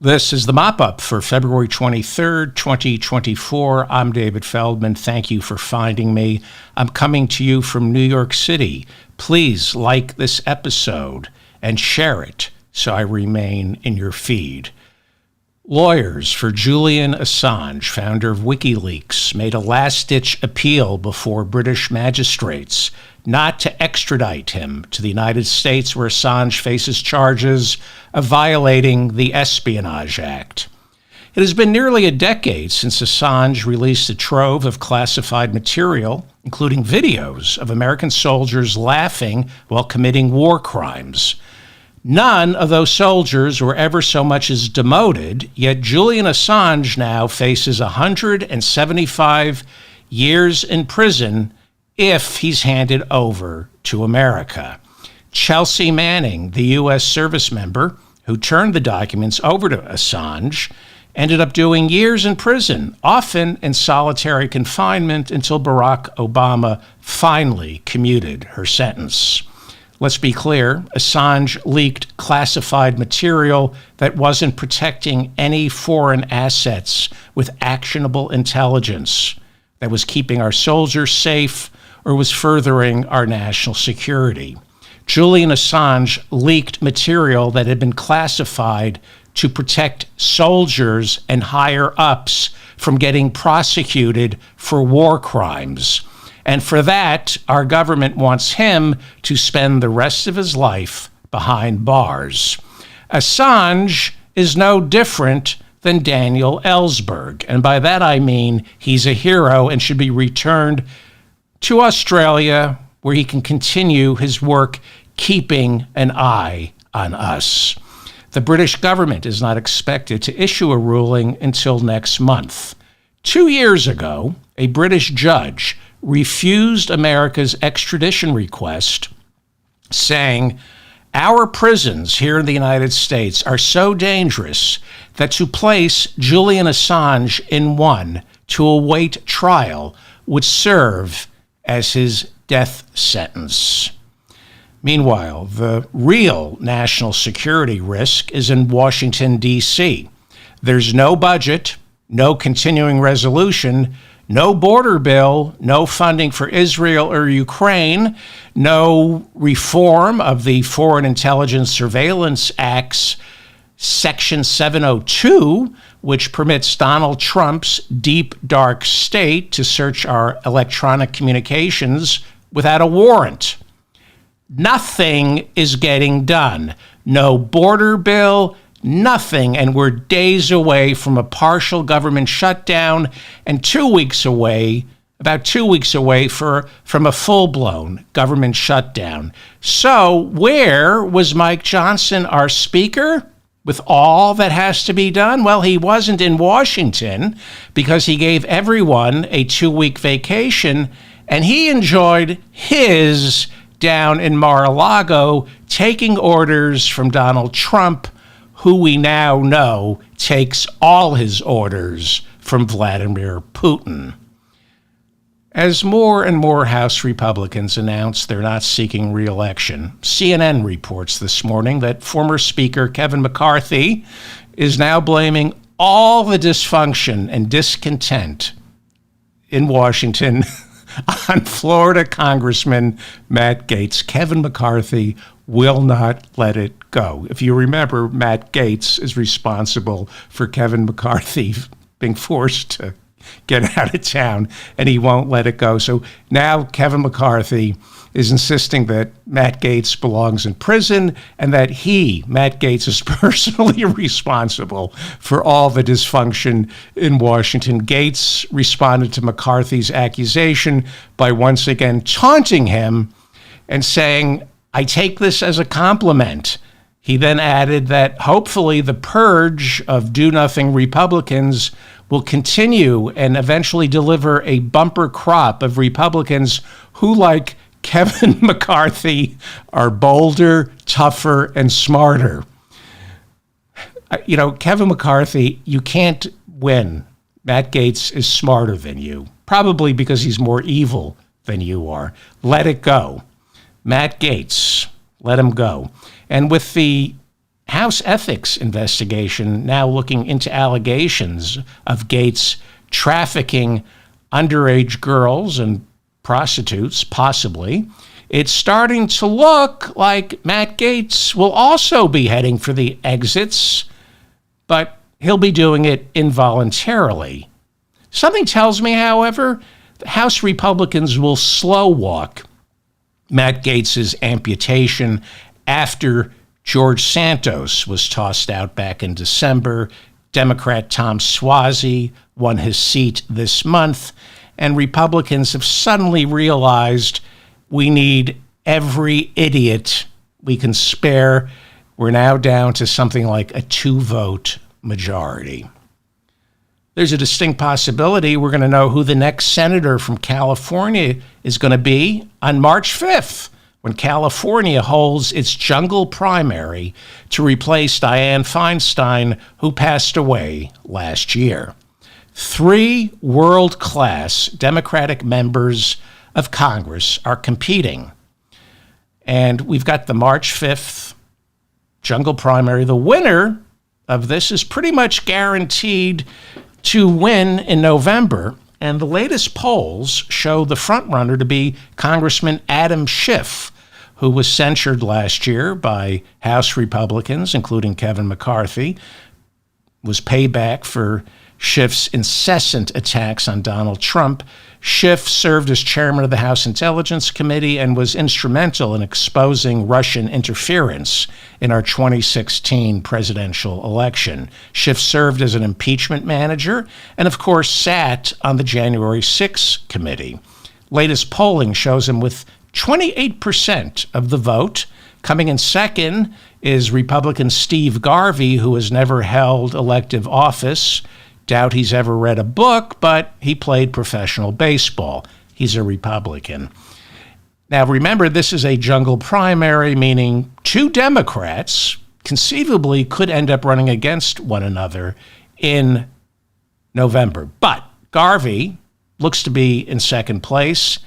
This is the mop-up for February 23rd, 2024. I'm David Feldman. Thank you for finding me. I'm coming to you from New York City. Please like this episode and share it so I remain in your feed. Lawyers for Julian Assange, founder of WikiLeaks, made a last-ditch appeal before British magistrates not to extradite him to the United States, where Assange faces charges of violating the Espionage Act. It has been nearly a decade since Assange released a trove of classified material, including videos of American soldiers laughing while committing war crimes. None of those soldiers were ever so much as demoted, yet Julian Assange now faces 175 years in prison if he's handed over to America. Chelsea Manning, the U.S. service member who turned the documents over to Assange, ended up doing years in prison, often in solitary confinement, until Barack Obama finally commuted her sentence. Let's be clear, Assange leaked classified material that wasn't protecting any foreign assets with actionable intelligence, that was keeping our soldiers safe or was furthering our national security. Julian Assange leaked material that had been classified to protect soldiers and higher-ups from getting prosecuted for war crimes. And for that, our government wants him to spend the rest of his life behind bars. Assange is no different than Daniel Ellsberg. And by that I mean he's a hero and should be returned to Australia, where he can continue his work keeping an eye on us. The British government is not expected to issue a ruling until next month. 2 years ago, a British judge refused America's extradition request, saying, "Our prisons here in the United States are so dangerous that to place Julian Assange in one to await trial would serve as his death sentence." Meanwhile, the real national security risk is in Washington, D.C. There's no budget, no continuing resolution, no border bill, no funding for Israel or Ukraine, no reform of the Foreign Intelligence Surveillance Act's Section 702, which permits Donald Trump's deep, dark state to search our electronic communications without a warrant. Nothing is getting done. No border bill, nothing. And we're days away from a partial government shutdown and 2 weeks away, about 2 weeks away from a full-blown government shutdown. So where was Mike Johnson, our speaker, with all that has to be done? Well, he wasn't in Washington because he gave everyone a 2-week vacation, and he enjoyed his down in Mar-a-Lago, taking orders from Donald Trump, who we now know takes all his orders from Vladimir Putin. As more and more House Republicans announce they're not seeking re-election, CNN reports this morning that former Speaker Kevin McCarthy is now blaming all the dysfunction and discontent in Washington on Florida Congressman Matt Gaetz. Kevin McCarthy will not let it go. If you remember, Matt Gaetz is responsible for Kevin McCarthy being forced to get out of town, and he won't let it go. So now Kevin McCarthy is insisting that Matt Gaetz belongs in prison and that he, Matt Gaetz, is personally responsible for all the dysfunction in Washington. Gaetz responded to McCarthy's accusation by once again taunting him and saying, "I take this as a compliment." He then added that hopefully the purge of do-nothing Republicans will continue and eventually deliver a bumper crop of Republicans who, like Kevin McCarthy, are bolder, tougher, and smarter. You know, Kevin McCarthy, you can't win. Matt Gaetz is smarter than you, probably because he's more evil than you are. Let it go. Matt Gaetz, let him go. And with the House ethics investigation now looking into allegations of Gaetz trafficking underage girls and prostitutes, possibly. It's starting to look like Matt Gaetz will also be heading for the exits, but he'll be doing it involuntarily. Something tells me, however, House Republicans will slow walk Matt Gaetz's amputation after George Santos was tossed out back in December. Democrat Tom Suozzi won his seat this month, and Republicans have suddenly realized we need every idiot we can spare. We're now down to something like a 2-vote majority. There's a distinct possibility we're going to know who the next senator from California is going to be on March 5th, when California holds its jungle primary to replace Dianne Feinstein, who passed away last year. 3 world-class Democratic members of Congress are competing. And we've got the March 5th jungle primary. The winner of this is pretty much guaranteed to win in November. And the latest polls show the frontrunner to be Congressman Adam Schiff, who was censured last year by House Republicans, including Kevin McCarthy, was payback for Schiff's incessant attacks on Donald Trump. Schiff served as chairman of the House Intelligence Committee and was instrumental in exposing Russian interference in our 2016 presidential election. Schiff served as an impeachment manager and, of course, sat on the January 6th committee. Latest polling shows him with 28% of the vote. Coming in second is Republican Steve Garvey, who has never held elective office. Doubt he's ever read a book, but he played professional baseball. He's a Republican. Now, remember, this is a jungle primary, meaning 2 Democrats conceivably could end up running against one another in November. But Garvey looks to be in second place,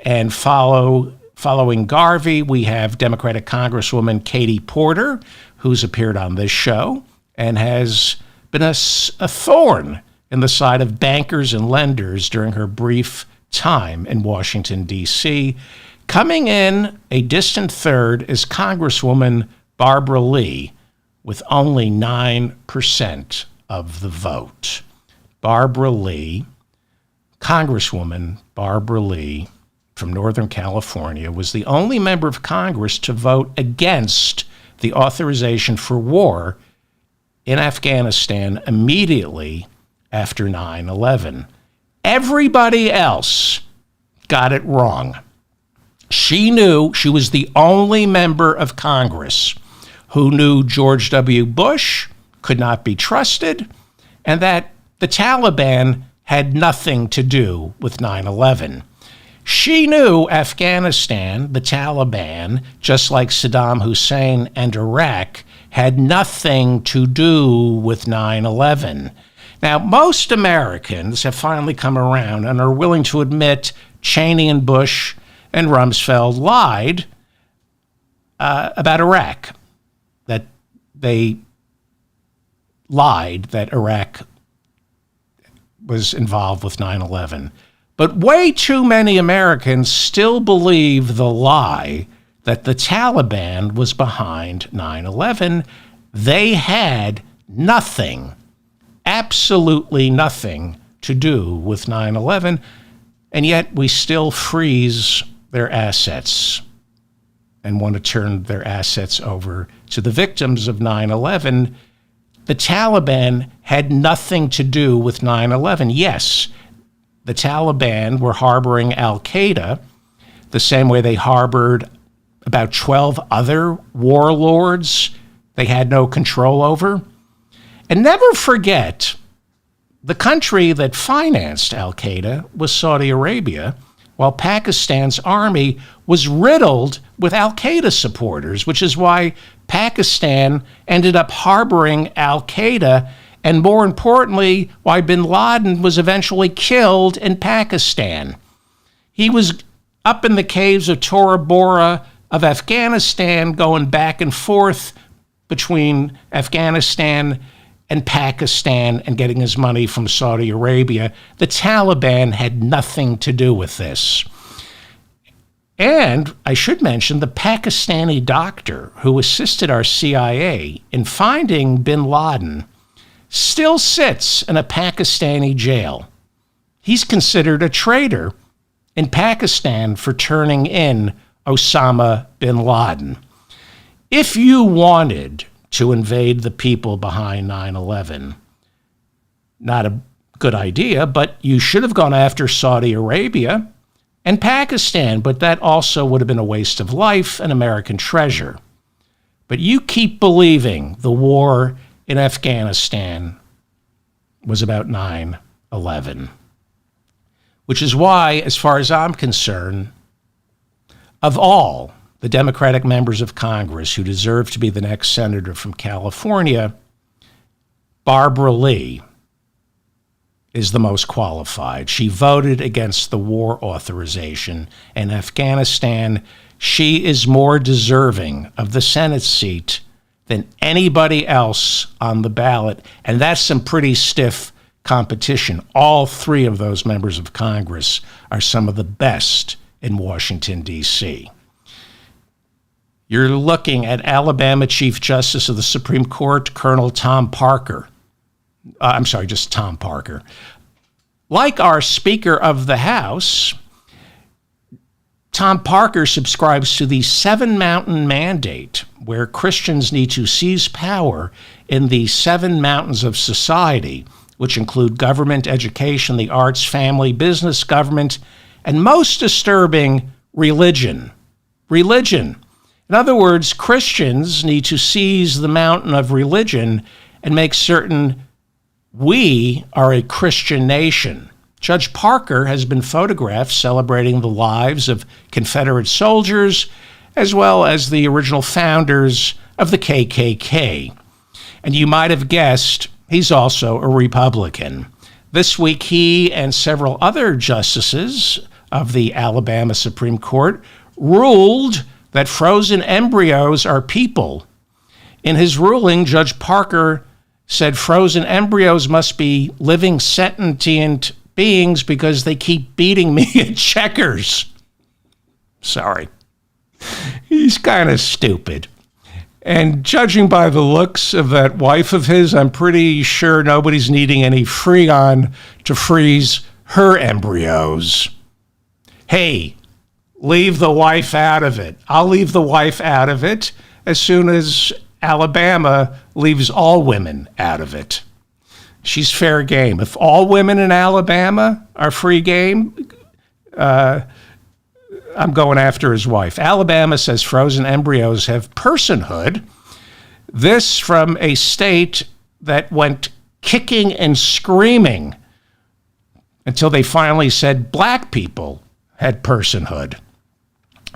and following Garvey, we have Democratic Congresswoman Katie Porter, who's appeared on this show and has been a thorn in the side of bankers and lenders during her brief time in Washington, D.C. Coming in a distant third is Congresswoman Barbara Lee, with only 9% of the vote. Barbara Lee, Congresswoman Barbara Lee from Northern California, was the only member of Congress to vote against the authorization for war in Afghanistan immediately after 9/11. Everybody else got it wrong. She knew, she was the only member of Congress who knew George W. Bush could not be trusted and that the Taliban had nothing to do with 9/11. She knew Afghanistan, the Taliban, just like Saddam Hussein and Iraq, had nothing to do with 9/11. Now, most Americans have finally come around and are willing to admit Cheney and Bush and Rumsfeld lied about Iraq, that they lied that Iraq was involved with 9/11. But way too many Americans still believe the lie that the Taliban was behind 9/11. They had nothing, absolutely nothing to do with 9/11, and yet we still freeze their assets and want to turn their assets over to the victims of 9/11. The Taliban had nothing to do with 9/11. Yes, the Taliban were harboring al-Qaeda the same way they harbored about 12 other warlords they had no control over. And never forget, the country that financed al-Qaeda was Saudi Arabia, while Pakistan's army was riddled with al-Qaeda supporters, which is why Pakistan ended up harboring al-Qaeda, and more importantly, why bin Laden was eventually killed in Pakistan. He was up in the caves of Tora Bora of Afghanistan, going back and forth between Afghanistan and Pakistan and getting his money from Saudi Arabia. The Taliban had nothing to do with this. And I should mention the Pakistani doctor who assisted our CIA in finding bin Laden still sits in a Pakistani jail. He's considered a traitor in Pakistan for turning in Osama bin Laden. If you wanted to invade the people behind 9/11, not a good idea, but you should have gone after Saudi Arabia and Pakistan, but that also would have been a waste of life and American treasure. But you keep believing the war in Afghanistan was about 9/11, which is why, as far as I'm concerned, of all the Democratic members of Congress who deserve to be the next senator from California, Barbara Lee is the most qualified. She voted against the war authorization in Afghanistan. She is more deserving of the Senate seat than anybody else on the ballot, and that's some pretty stiff competition. All three of those members of Congress are some of the best in Washington, D.C. You're looking at Alabama Chief Justice of the Supreme Court, Colonel Tom Parker. Just Tom Parker. Like our Speaker of the House, Tom Parker subscribes to the Seven Mountain Mandate, where Christians need to seize power in the seven mountains of society, which include government, education, the arts, family, business, government, and most disturbing, religion. Religion. In other words, Christians need to seize the mountain of religion and make certain we are a Christian nation. Judge Parker has been photographed celebrating the lives of Confederate soldiers, as well as the original founders of the KKK. And you might have guessed, he's also a Republican. This week, he and several other justices of the Alabama Supreme Court ruled that frozen embryos are people. In his ruling, Judge Parker said frozen embryos must be living sentient beings because they keep beating me at checkers. Sorry. He's kind of stupid. And judging by the looks of that wife of his, I'm pretty sure nobody's needing any Freon to freeze her embryos. Hey, leave the wife out of it. I'll leave the wife out of it as soon as Alabama leaves all women out of it. She's fair game. If all women in Alabama are free game, I'm going after his wife. Alabama says frozen embryos have personhood. This from a state that went kicking and screaming until they finally said black people had personhood.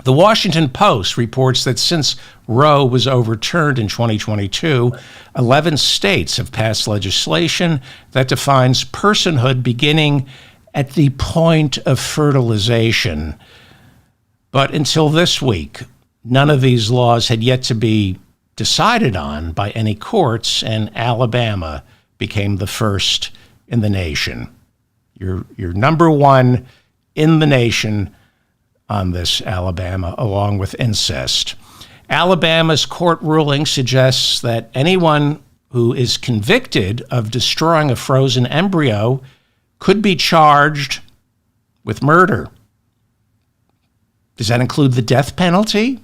The Washington Post reports that since Roe was overturned in 2022, 11 states have passed legislation that defines personhood beginning at the point of fertilization. But until this week, none of these laws had yet to be decided on by any courts, and Alabama became the first in the nation. You're number one in the nation on this, Alabama, along with incest. Alabama's court ruling suggests that anyone who is convicted of destroying a frozen embryo could be charged with murder. Does that include the death penalty?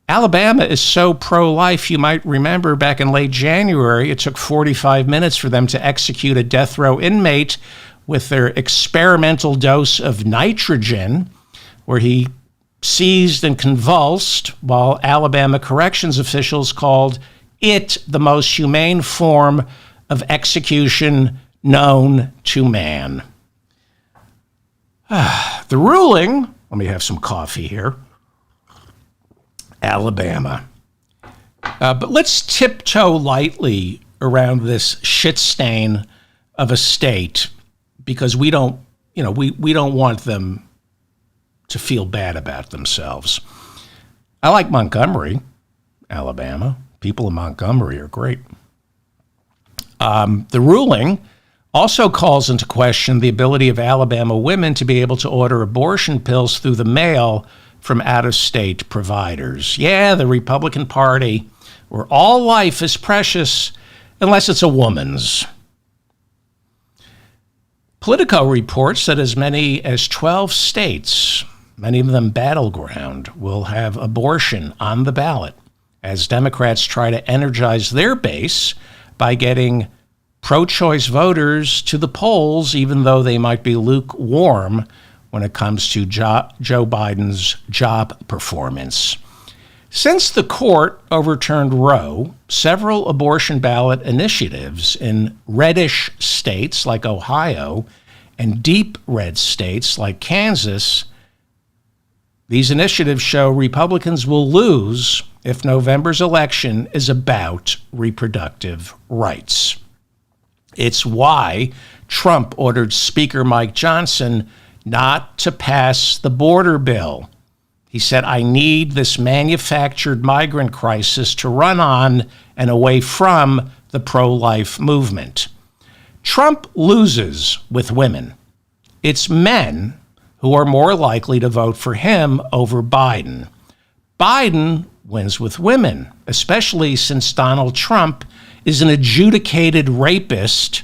Alabama is so pro-life, you might remember back in late January, it took 45 minutes for them to execute a death row inmate with their experimental dose of nitrogen, where he seized and convulsed, while Alabama corrections officials called it the most humane form of execution known to man. The ruling, let me have some coffee here, Alabama. But let's tiptoe lightly around this shit stain of a state, because we don't want them to feel bad about themselves. I like Montgomery, Alabama, People in Montgomery are great. The ruling also calls into question the ability of Alabama women to be able to order abortion pills through the mail from out-of-state providers. Yeah, the Republican Party, where all life is precious unless it's a woman's. Politico reports that as many as 12 states, many of them battleground, will have abortion on the ballot as Democrats try to energize their base by getting pro-choice voters to the polls, even though they might be lukewarm when it comes to Joe Biden's job performance. Since the court overturned Roe, several abortion ballot initiatives in reddish states like Ohio and deep red states like Kansas, these initiatives show Republicans will lose if November's election is about reproductive rights. It's why Trump ordered Speaker Mike Johnson not to pass the border bill. He said, I need this manufactured migrant crisis to run on and away from the pro-life movement. Trump loses with women. It's men who are more likely to vote for him over Biden. Biden wins with women, especially since Donald Trump is an adjudicated rapist,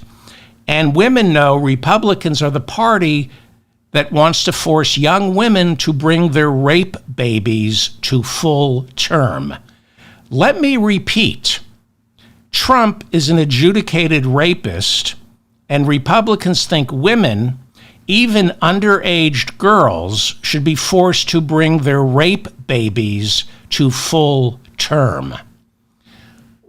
and women know Republicans are the party that wants to force young women to bring their rape babies to full term. Let me repeat. Trump is an adjudicated rapist, and Republicans think women, even underage girls, should be forced to bring their rape babies to full term.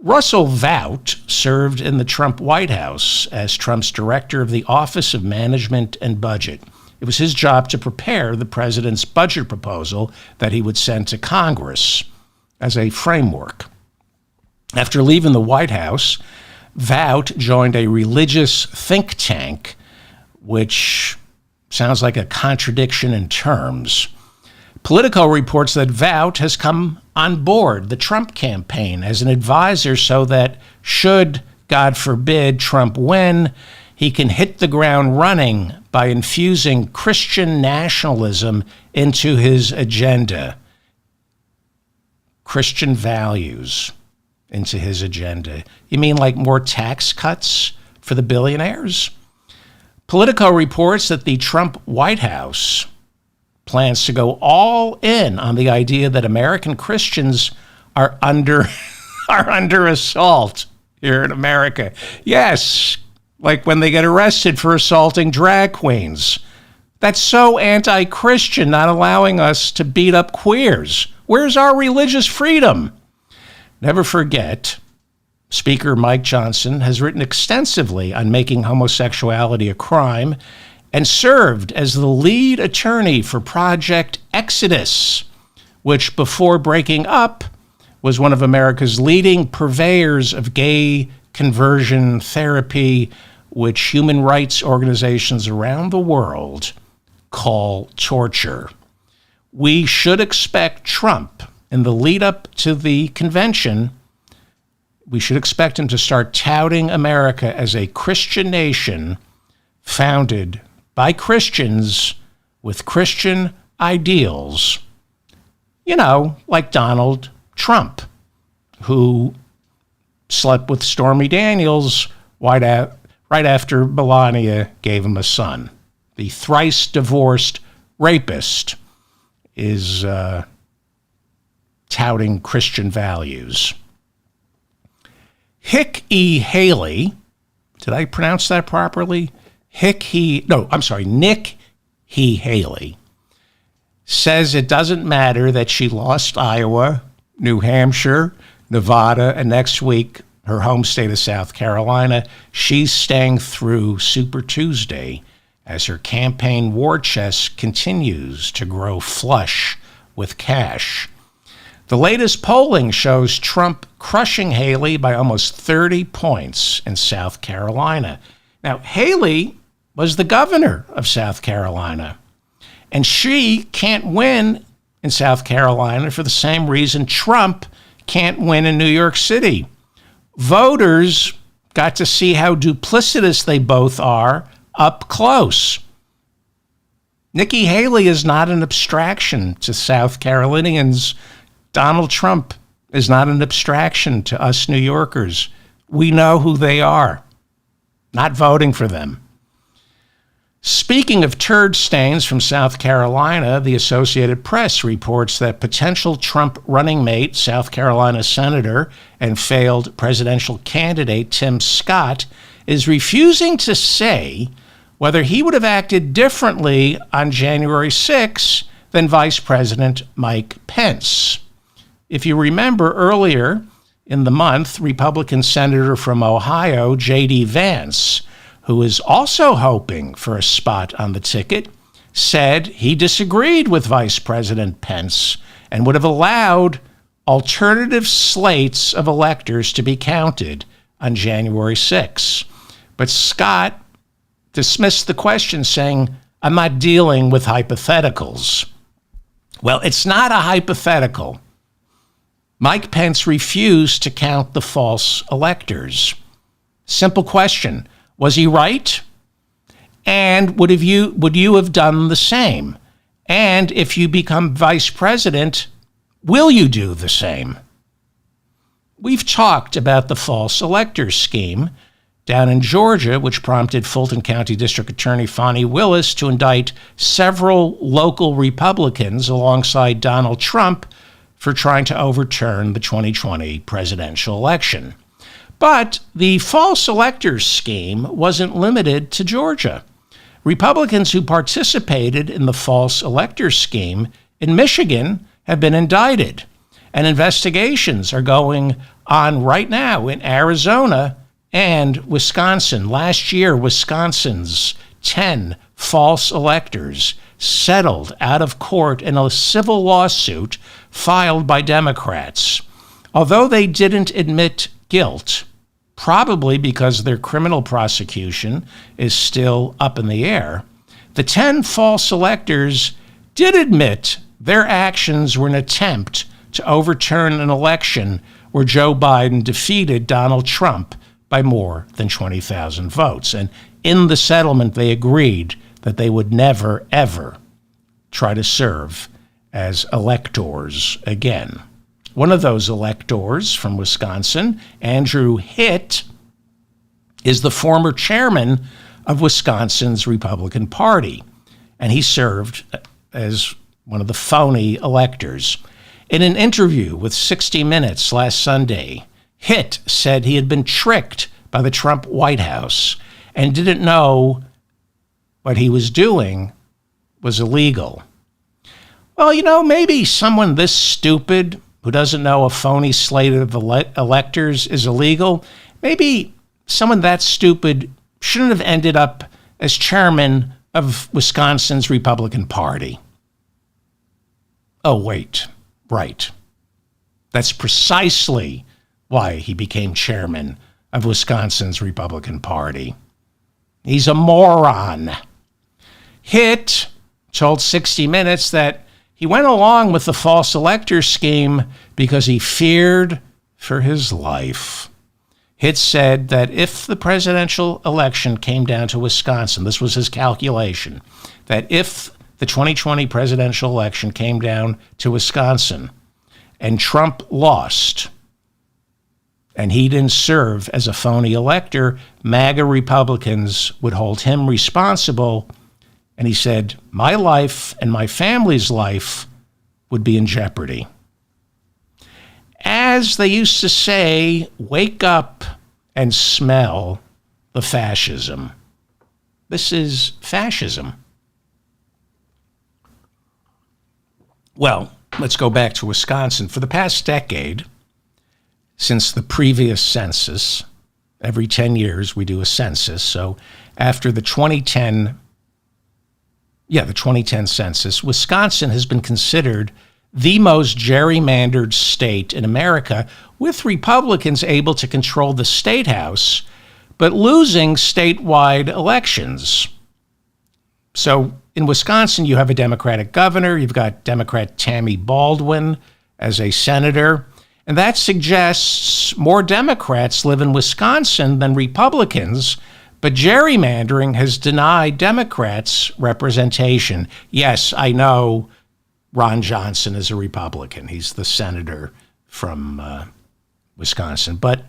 Russell Vought served in the Trump White House as Trump's director of the Office of Management and Budget. It was his job to prepare the president's budget proposal that he would send to Congress as a framework. After leaving the White House, Vought joined a religious think tank, which sounds like a contradiction in terms. Politico reports that Vought has come on board the Trump campaign as an advisor so that should, God forbid, Trump win, he can hit the ground running by infusing Christian nationalism into his agenda. Christian values into his agenda. You mean like more tax cuts for the billionaires? Politico reports that the Trump White House plans to go all in on the idea that American Christians are under assault here in America. Yes, like when they get arrested for assaulting drag queens. That's so anti-Christian, not allowing us to beat up queers. Where's our religious freedom? Never forget, Speaker Mike Johnson has written extensively on making homosexuality a crime and served as the lead attorney for Project Exodus, which before breaking up was one of America's leading purveyors of gay conversion therapy, which human rights organizations around the world call torture. We should expect Trump, in the lead up to the convention, we should expect him to start touting America as a Christian nation founded by Christians with Christian ideals, you know, like Donald Trump, who slept with Stormy Daniels right after Melania gave him a son. The thrice divorced rapist is touting Christian values. Nikki Haley, did I pronounce that properly? Nikki Haley says it doesn't matter that she lost Iowa, New Hampshire, Nevada, and next week, her home state of South Carolina. She's staying through Super Tuesday as her campaign war chest continues to grow flush with cash. The latest polling shows Trump crushing Haley by almost 30 points in South Carolina. Now, Haley was the governor of South Carolina, and she can't win in South Carolina for the same reason Trump can't win in New York City. Voters got to see how duplicitous they both are up close. Nikki Haley is not an abstraction to South Carolinians. Donald Trump is not an abstraction to us New Yorkers. We know who they are. Not voting for them. Speaking of turd stains from South Carolina, the Associated Press reports that potential Trump running mate, South Carolina Senator and failed presidential candidate Tim Scott, is refusing to say whether he would have acted differently on January 6 than Vice President Mike Pence. If you remember earlier in the month, Republican Senator from Ohio, J.D. Vance, who is also hoping for a spot on the ticket, said he disagreed with Vice President Pence and would have allowed alternative slates of electors to be counted on January 6. But Scott dismissed the question, saying, "I'm not dealing with hypotheticals." Well, it's not a hypothetical. Mike Pence refused to count the false electors. Simple question. Was he right? And would you have done the same? And if you become vice president, will you do the same? We've talked about the false electors scheme down in Georgia, which prompted Fulton County District Attorney Fani Willis to indict several local Republicans alongside Donald Trump for trying to overturn the 2020 presidential election. But the false electors scheme wasn't limited to Georgia. Republicans who participated in the false electors scheme in Michigan have been indicted, and investigations are going on right now in Arizona and Wisconsin. Last year, Wisconsin's 10 false electors settled out of court in a civil lawsuit filed by Democrats. Although they didn't admit guilt, probably because their criminal prosecution is still up in the air, the 10 false electors did admit their actions were an attempt to overturn an election where Joe Biden defeated Donald Trump by more than 20,000 votes. And in the settlement, they agreed that they would never, ever try to serve as electors again. One of those electors from Wisconsin, Andrew Hitt, is the former chairman of Wisconsin's Republican Party, and he served as one of the phony electors. In an interview with 60 Minutes last Sunday, Hitt said he had been tricked by the Trump White House and didn't know what he was doing was illegal. Well, maybe someone this stupid who doesn't know a phony slate of electors is illegal, maybe someone that stupid shouldn't have ended up as chairman of Wisconsin's Republican Party. Oh, wait, right. That's precisely why he became chairman of Wisconsin's Republican Party. He's a moron. Hitt told 60 Minutes that he went along with the false elector scheme because he feared for his life. Hitt said that if the presidential election came down to Wisconsin, this was his calculation, that if the 2020 presidential election came down to Wisconsin and Trump lost and he didn't serve as a phony elector, MAGA Republicans would hold him responsible. And he said, my life and my family's life would be in jeopardy. As they used to say, wake up and smell the fascism. This is fascism. Well, let's go back to Wisconsin. For the past decade, since the previous census, every 10 years we do a census. So after the 2010 census, Wisconsin has been considered the most gerrymandered state in America, with Republicans able to control the state house, but losing statewide elections. So in Wisconsin, you have a Democratic governor. You've got Democrat Tammy Baldwin as a senator. And that suggests more Democrats live in Wisconsin than Republicans, but gerrymandering has denied Democrats representation. Yes, I know Ron Johnson is a Republican. He's the senator from Wisconsin. But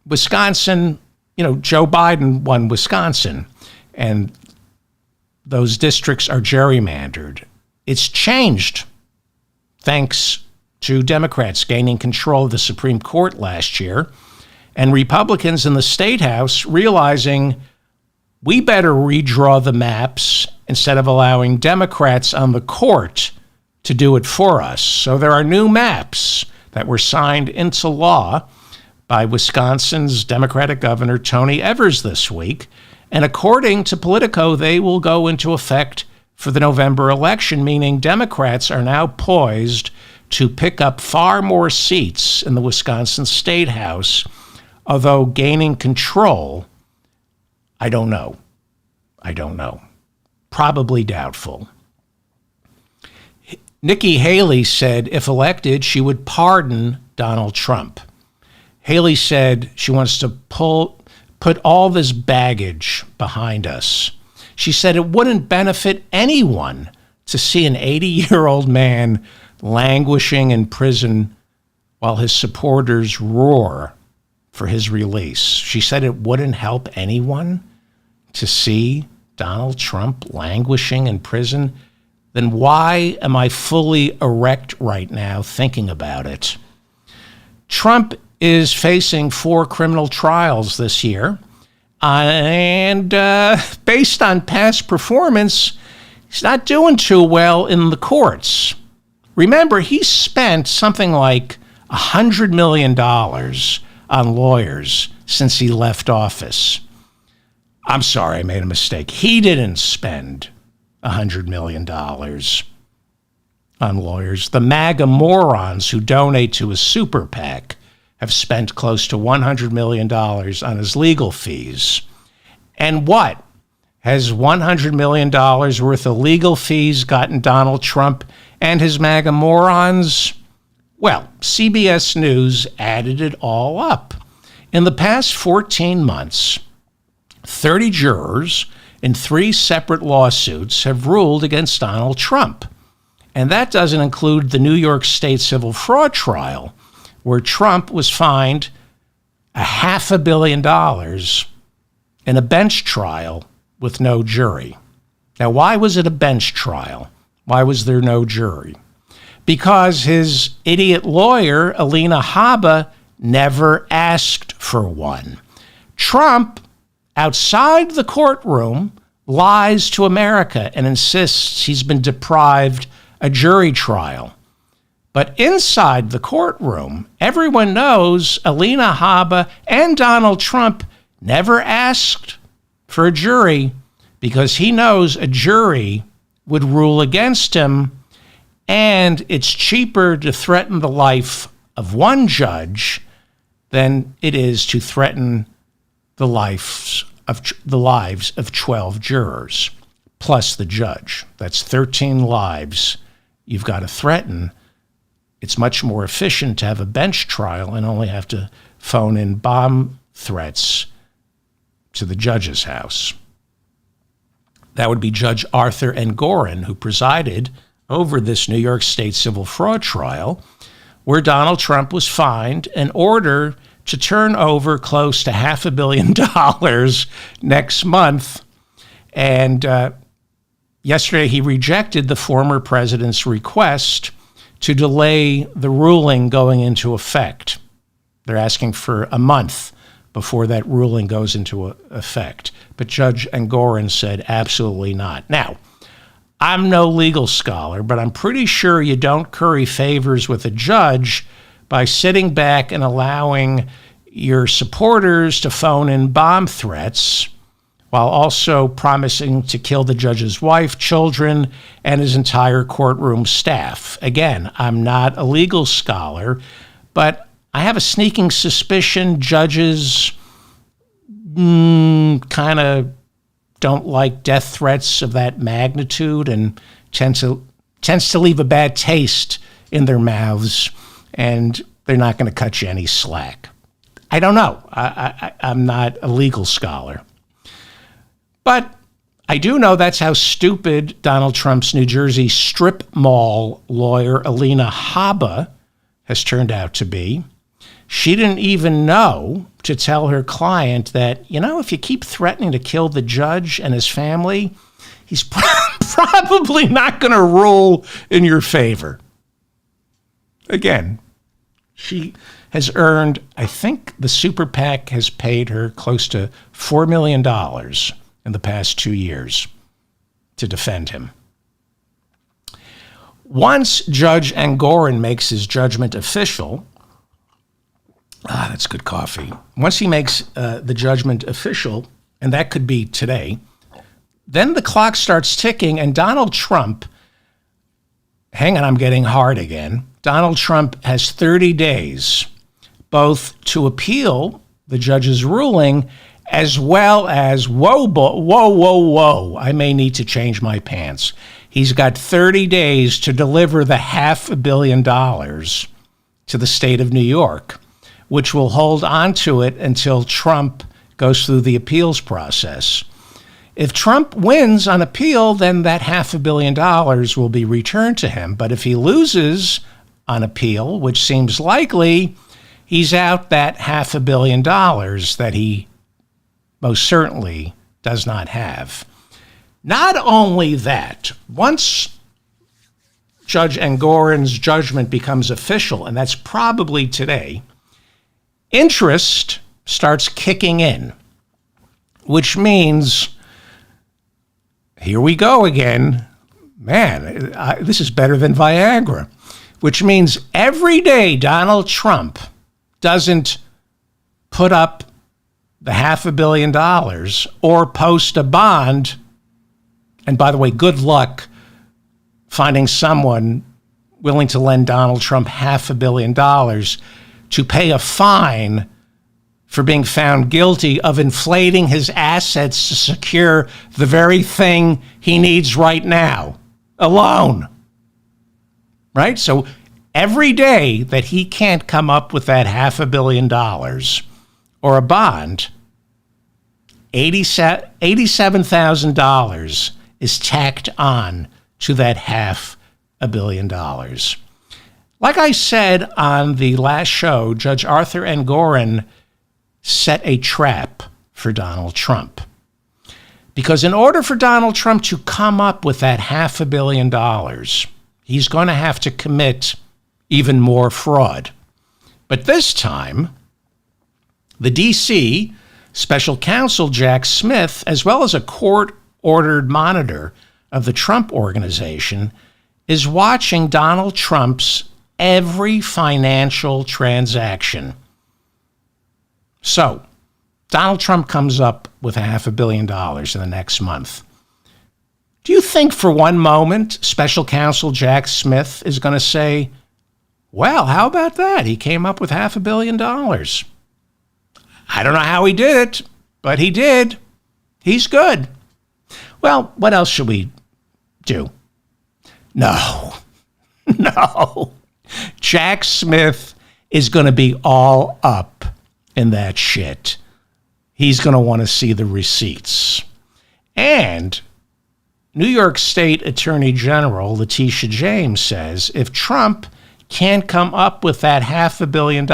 Wisconsin, Joe Biden won Wisconsin, and those districts are gerrymandered. It's changed thanks to Democrats gaining control of the Supreme Court last year, and Republicans in the State House realizing we better redraw the maps instead of allowing Democrats on the court to do it for us. So there are new maps that were signed into law by Wisconsin's Democratic Governor Tony Evers this week. And according to Politico, they will go into effect for the November election, meaning Democrats are now poised to pick up far more seats in the Wisconsin State House, although gaining control, I don't know. Probably doubtful. Nikki Haley said if elected, she would pardon Donald Trump. Haley said she wants to put all this baggage behind us. She said it wouldn't benefit anyone to see an 80-year-old man languishing in prison while his supporters roar for his release. She said it wouldn't help anyone to see Donald Trump languishing in prison. Then why am I fully erect right now thinking about it? Trump is facing 4 criminal trials this year. And based on past performance, he's not doing too well in the courts. Remember, he spent something like $100 million on lawyers since he left office. I'm sorry, I made a mistake. He didn't spend $100 million on lawyers. The MAGA morons who donate to his super PAC have spent close to $100 million on his legal fees. And what? Has $100 million worth of legal fees gotten Donald Trump and his MAGA morons? Well, CBS News added it all up. In the past 14 months, 30 jurors in 3 separate lawsuits have ruled against Donald Trump. And that doesn't include the New York State civil fraud trial, where Trump was fined $500 million in a bench trial with no jury. Now, why was it a bench trial? Why was there no jury? Because his idiot lawyer, Alina Habba, never asked for one. Trump, outside the courtroom, lies to America and insists he's been deprived a jury trial. But inside the courtroom, everyone knows Alina Habba and Donald Trump never asked for a jury because he knows a jury would rule against him, and it's cheaper to threaten the life of one judge than it is to threaten the lives of 12 jurors, plus the judge. That's 13 lives you've got to threaten. It's much more efficient to have a bench trial and only have to phone in bomb threats to the judge's house. That would be Judge Arthur Engoron, who presided over this New York State civil fraud trial, where Donald Trump was fined an order to turn over close to $500 million next month. And yesterday he rejected the former president's request to delay the ruling going into effect. They're asking for a month before that ruling goes into effect. But Judge Engoron said absolutely not. Now, I'm no legal scholar, but I'm pretty sure you don't curry favors with a judge by sitting back and allowing your supporters to phone in bomb threats while also promising to kill the judge's wife, children, and his entire courtroom staff. Again, I'm not a legal scholar, but I have a sneaking suspicion judges kind of don't like death threats of that magnitude and tends to leave a bad taste in their mouths. and they're not going to cut you any slack. I don't know. I'm not a legal scholar. But I do know that's how stupid Donald Trump's New Jersey strip mall lawyer, Alina Habba, has turned out to be. She didn't even know to tell her client that, if you keep threatening to kill the judge and his family, he's probably not going to rule in your favor. Again, she has earned, I think the super PAC has paid her close to $4 million in the past 2 years to defend him. Once Judge Engoron makes his judgment official, that's good coffee. Once he makes the judgment official, and that could be today, then the clock starts ticking, and Donald Trump, hang on, I'm getting hard again. Donald Trump has 30 days both to appeal the judge's ruling as well as, whoa, I may need to change my pants. He's got 30 days to deliver the $500 million to the state of New York, which will hold on to it until Trump goes through the appeals process. If Trump wins on appeal, then that $500 million will be returned to him. But if he loses on appeal, which seems likely, he's out that $500 million that he most certainly does not have. Not only that, once Judge Engoron's judgment becomes official, and that's probably today, interest starts kicking in, which means, here we go again. Man, this is better than Viagra, which means every day Donald Trump doesn't put up the $500 million or post a bond, and by the way, good luck finding someone willing to lend Donald Trump $500 million to pay a fine for being found guilty of inflating his assets to secure the very thing he needs right now, a loan. Right? So every day that he can't come up with that $500 million or a bond, $87,000 is tacked on to that $500 million. Like I said on the last show, Judge Arthur Engoron set a trap for Donald Trump. Because in order for Donald Trump to come up with that $500 million, he's going to have to commit even more fraud. But this time, the D.C. special counsel Jack Smith, as well as a court-ordered monitor of the Trump Organization, is watching Donald Trump's every financial transaction. So, Donald Trump comes up with $500 million in the next month. Do you think for one moment special counsel Jack Smith is going to say, well, how about that? He came up with $500 million. I don't know how he did it, but he did. He's good. Well, what else should we do? No. Jack Smith is going to be all up in that shit. He's going to want to see the receipts. And New York State Attorney General Leticia James says if Trump can't come up with that $500 million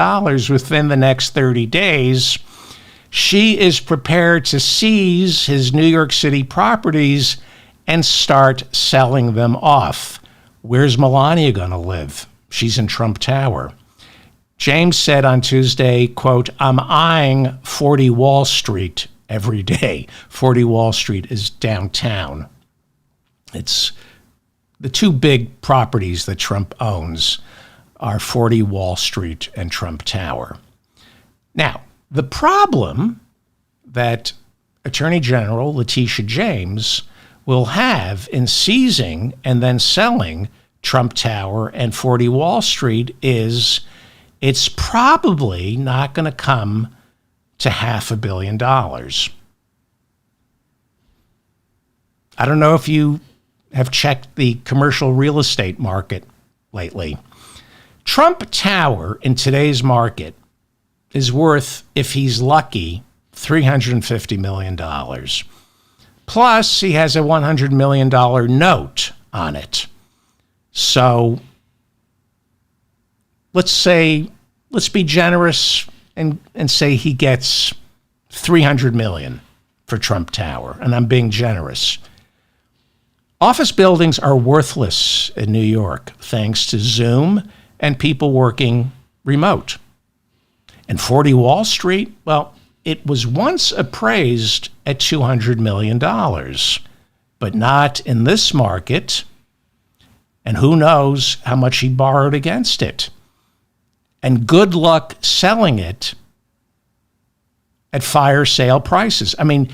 within the next 30 days, she is prepared to seize his New York City properties and start selling them off. Where's Melania going to live? She's in Trump Tower. James said on Tuesday, quote, I'm eyeing 40 Wall Street every day. 40 Wall Street is downtown. It's the two big properties that Trump owns are 40 Wall Street and Trump Tower. Now, the problem that Attorney General Leticia James will have in seizing and then selling Trump Tower and 40 Wall Street is it's probably not going to come to $500 million. I don't know if you have checked the commercial real estate market lately. Trump Tower in today's market is worth, if he's lucky, $350 million. Plus, he has a $100 million note on it. So let's be generous and say he gets $300 million for Trump Tower, and I'm being generous. Office buildings are worthless in New York thanks to Zoom and people working remote. And 40 Wall Street, well, it was once appraised at $200 million, but not in this market. And who knows how much he borrowed against it. And good luck selling it at fire sale prices. I mean,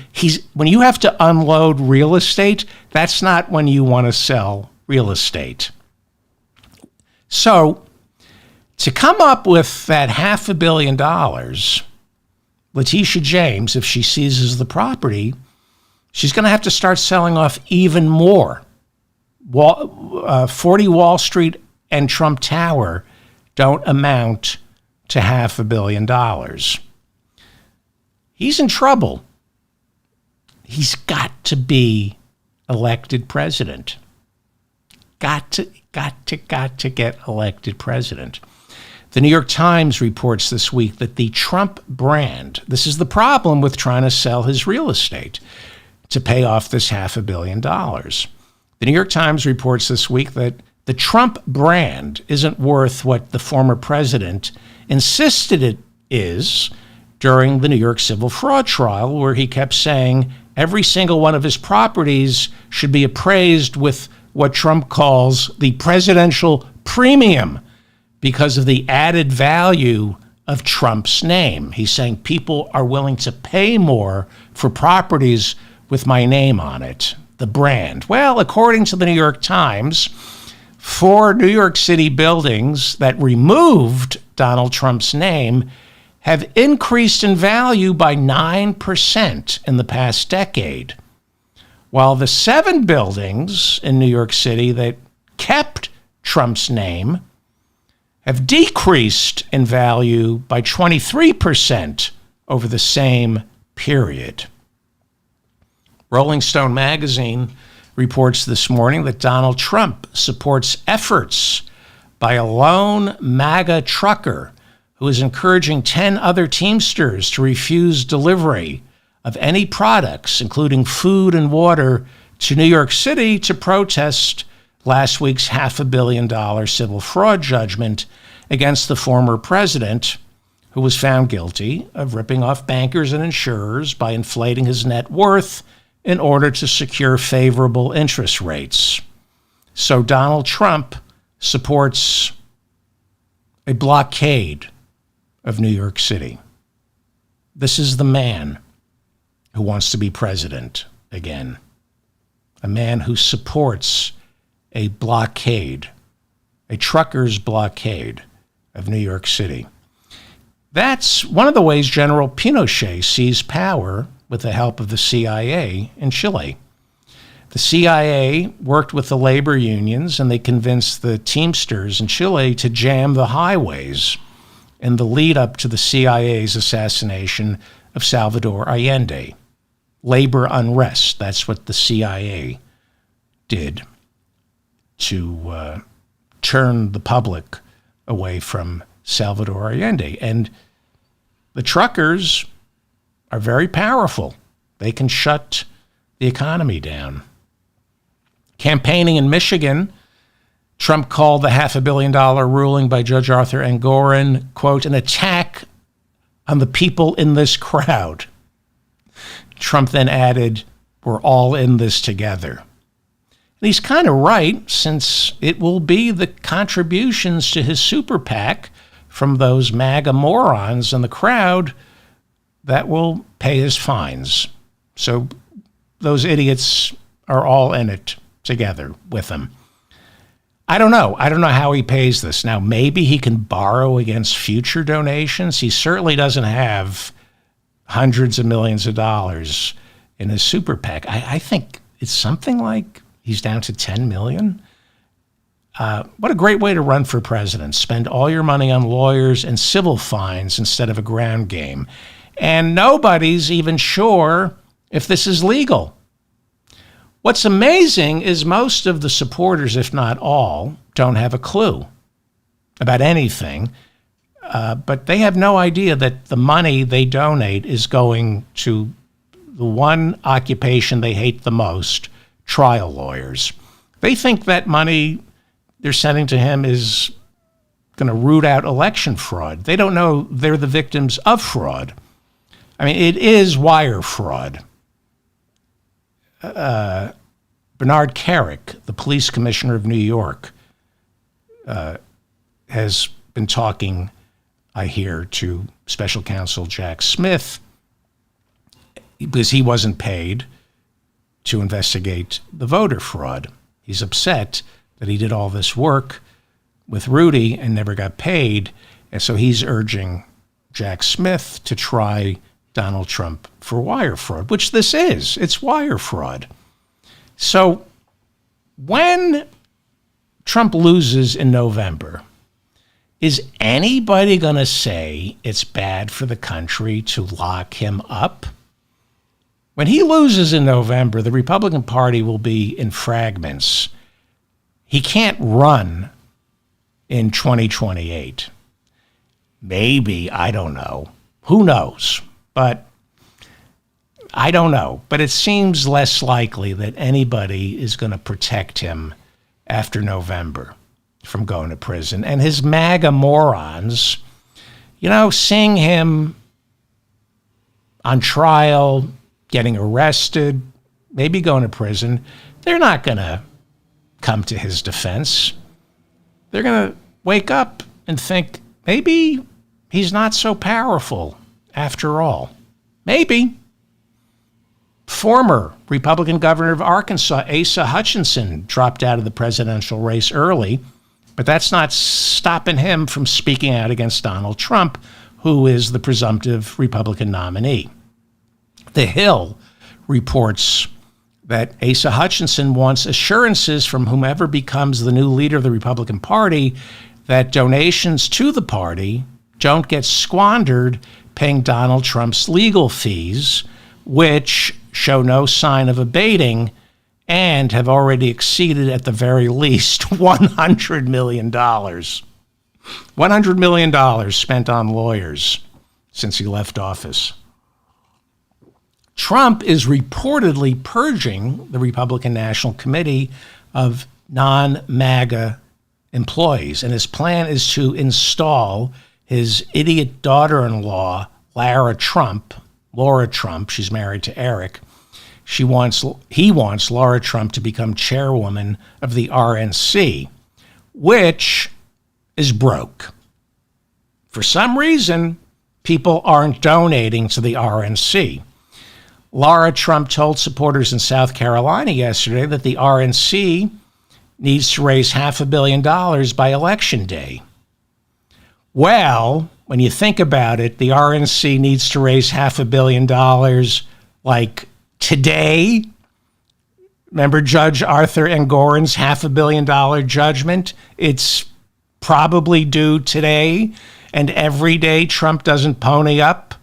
when you have to unload real estate, that's not when you want to sell real estate. So to come up with that $500 million, Leticia James, if she seizes the property, she's going to have to start selling off even more. 40 Wall Street and Trump Tower don't amount to $500 million. He's in trouble. He's got to be elected president. Got to get elected president. The New York Times reports this week that the Trump brand, this is the problem with trying to sell his real estate to pay off this $500 million. The New York Times reports this week that the Trump brand isn't worth what the former president insisted it is during the New York civil fraud trial, where he kept saying every single one of his properties should be appraised with what Trump calls the presidential premium because of the added value of Trump's name. He's saying people are willing to pay more for properties with my name on it, the brand. Well, according to the New York Times, 4 New York City buildings that removed Donald Trump's name have increased in value by 9% in the past decade, while the 7 buildings in New York City that kept Trump's name have decreased in value by 23% over the same period. Rolling Stone magazine reports this morning that Donald Trump supports efforts by a lone MAGA trucker who is encouraging 10 other Teamsters to refuse delivery of any products, including food and water, to New York City to protest last week's $500 million civil fraud judgment against the former president, who was found guilty of ripping off bankers and insurers by inflating his net worth in order to secure favorable interest rates. So Donald Trump supports a blockade of New York City. This is the man who wants to be president again. A man who supports a blockade, a trucker's blockade of New York City. That's one of the ways General Pinochet seized power with the help of the CIA in Chile. The CIA worked with the labor unions, and they convinced the Teamsters in Chile to jam the highways in the lead up to the CIA's assassination of Salvador Allende. Labor unrest, that's what the CIA did to turn the public away from Salvador Allende. And the truckers are very powerful. They can shut the economy down. Campaigning in Michigan, Trump called the $500 million ruling by Judge Arthur Engoron, quote, an attack on the people in this crowd. Trump then added, we're all in this together. And he's kind of right, since it will be the contributions to his super PAC from those MAGA morons in the crowd that will pay his fines. So those idiots are all in it together with him. I don't know how he pays this. Now, maybe he can borrow against future donations. He certainly doesn't have hundreds of millions of dollars in his super PAC. I think it's something like he's down to 10 million. What a great way to run for president. Spend all your money on lawyers and civil fines instead of a ground game. And nobody's even sure if this is legal. What's amazing is most of the supporters, if not all, don't have a clue about anything. But they have no idea that the money they donate is going to the one occupation they hate the most, trial lawyers. They think that money they're sending to him is going to root out election fraud. They don't know they're the victims of fraud. I mean, it is wire fraud. Bernard Kerik, the police commissioner of New York, has been talking, I hear, to special counsel Jack Smith because he wasn't paid to investigate the voter fraud. He's upset that he did all this work with Rudy and never got paid. And so he's urging Jack Smith to try Donald Trump for wire fraud, which this is. It's wire fraud. So when Trump loses in November, is anybody going to say it's bad for the country to lock him up? When he loses in November, the Republican Party will be in fragments. He can't run in 2028. Maybe, I don't know. Who knows? But I don't know. But it seems less likely that anybody is going to protect him after November from going to prison. And his MAGA morons, seeing him on trial, getting arrested, maybe going to prison, they're not going to come to his defense. They're going to wake up and think, maybe he's not so powerful after all. Maybe. Former Republican governor of Arkansas, Asa Hutchinson, dropped out of the presidential race early, but that's not stopping him from speaking out against Donald Trump, who is the presumptive Republican nominee. The Hill reports that Asa Hutchinson wants assurances from whomever becomes the new leader of the Republican Party that donations to the party don't get squandered paying Donald Trump's legal fees, which show no sign of abating and have already exceeded at the very least $100 million. $100 million spent on lawyers since he left office. Trump is reportedly purging the Republican National Committee of non-MAGA employees, and his plan is to install his idiot daughter-in-law, Lara Trump, she's married to Eric. He wants Lara Trump to become chairwoman of the RNC, which is broke. For some reason, people aren't donating to the RNC. Lara Trump told supporters in South Carolina yesterday that the RNC needs to raise $500 million by Election Day. Well, when you think about it, the RNC needs to raise $500 million like today. Remember Judge Arthur Engoron's $500 million judgment? It's probably due today, and every day Trump doesn't pony up,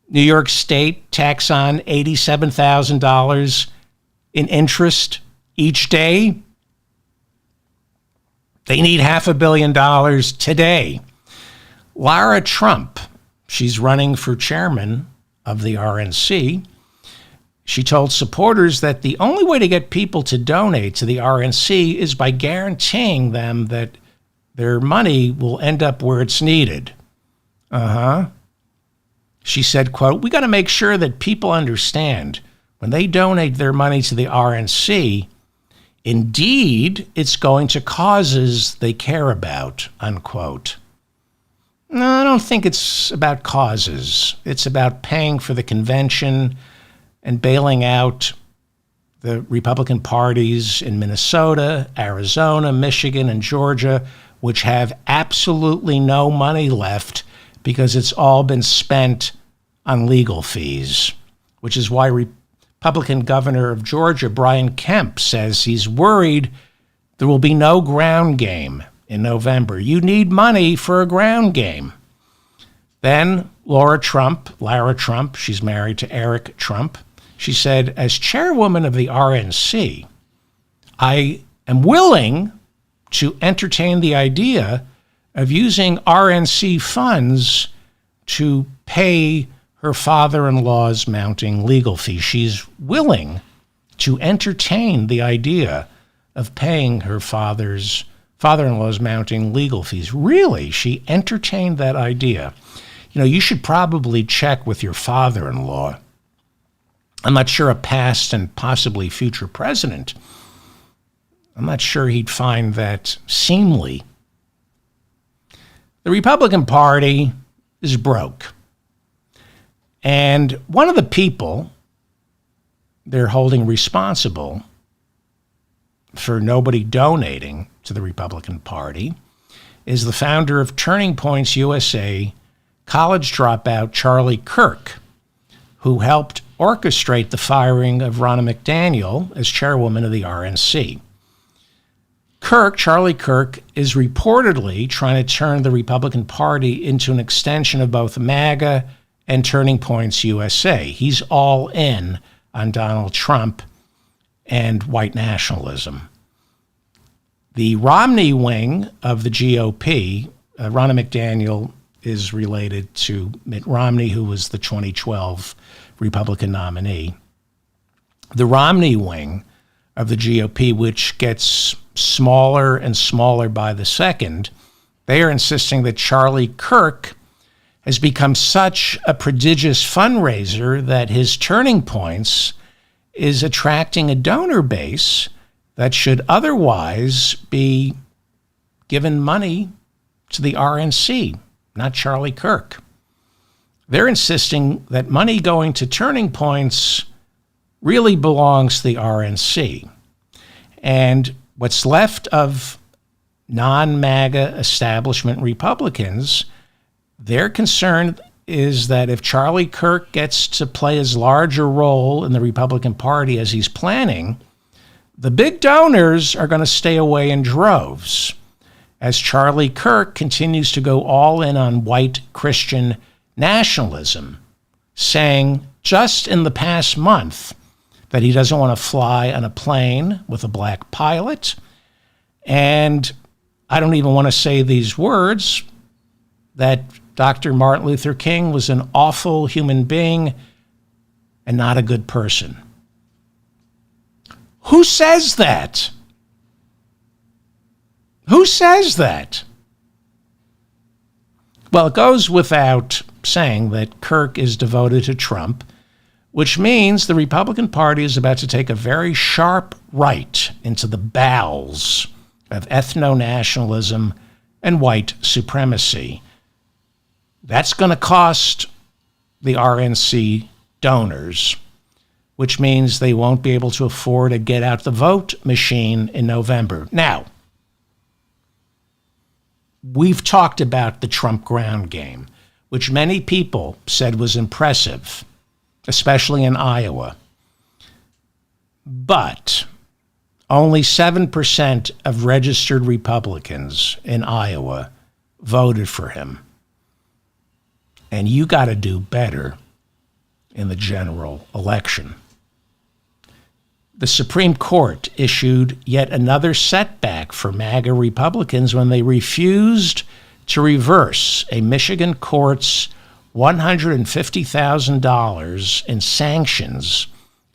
New York State tax on $87,000 in interest each day. They need $500 million today. Lara Trump, she's running for chairman of the RNC. She told supporters that the only way to get people to donate to the RNC is by guaranteeing them that their money will end up where it's needed. She said, quote, "We got to make sure that people understand when they donate their money to the RNC, indeed, it's going to causes they care about," unquote. No, I don't think it's about causes. It's about paying for the convention and bailing out the Republican parties in Minnesota, Arizona, Michigan, and Georgia, which have absolutely no money left because it's all been spent on legal fees, which is why Republican governor of Georgia, Brian Kemp, says he's worried There will be no ground game in November. You need money for a ground game. Then Lara Trump, she's married to Eric Trump, she said, as chairwoman of the RNC, I am willing to entertain the idea of using RNC funds to pay her father-in-law's mounting legal fees. She's willing to entertain the idea of paying her father-in-law's mounting legal fees. Really, she entertained that idea. You should probably check with your father-in-law. I'm not sure a past and possibly future president, I'm not sure he'd find that seemly. The Republican Party is broke. And one of the people they're holding responsible for nobody donating to the Republican Party is the founder of Turning Points USA, college dropout Charlie Kirk, who helped orchestrate the firing of Ronna McDaniel as chairwoman of the RNC. Charlie Kirk, is reportedly trying to turn the Republican Party into an extension of both MAGA and Turning Points USA. He's all in on Donald Trump and white nationalism. The Romney wing of the GOP, Ronna McDaniel is related to Mitt Romney, who was the 2012 Republican nominee. The Romney wing of the GOP, which gets smaller and smaller by the second, they are insisting that Charlie Kirk has become such a prodigious fundraiser that his Turning Points is attracting a donor base that should otherwise be given money to the RNC, not Charlie Kirk. They're insisting that money going to Turning Points really belongs to the RNC. And what's left of non-MAGA establishment Republicans, their concern is that if Charlie Kirk gets to play as large a role in the Republican Party as he's planning, the big donors are going to stay away in droves as Charlie Kirk continues to go all in on white Christian nationalism, saying just in the past month that he doesn't want to fly on a plane with a black pilot. And I don't even want to say these words, that Dr. Martin Luther King was an awful human being and not a good person. Who says that? Who says that? Well, it goes without saying that Kirk is devoted to Trump, which means the Republican Party is about to take a very sharp right into the bowels of ethno-nationalism and white supremacy. That's going to cost the RNC donors, which means they won't be able to afford a get-out-the-vote machine in November. Now, we've talked about the Trump ground game, which many people said was impressive, especially in Iowa. But only 7% of registered Republicans in Iowa voted for him. And you got to do better in the general election. The Supreme Court issued yet another setback for MAGA Republicans when they refused to reverse a Michigan court's $150,000 in sanctions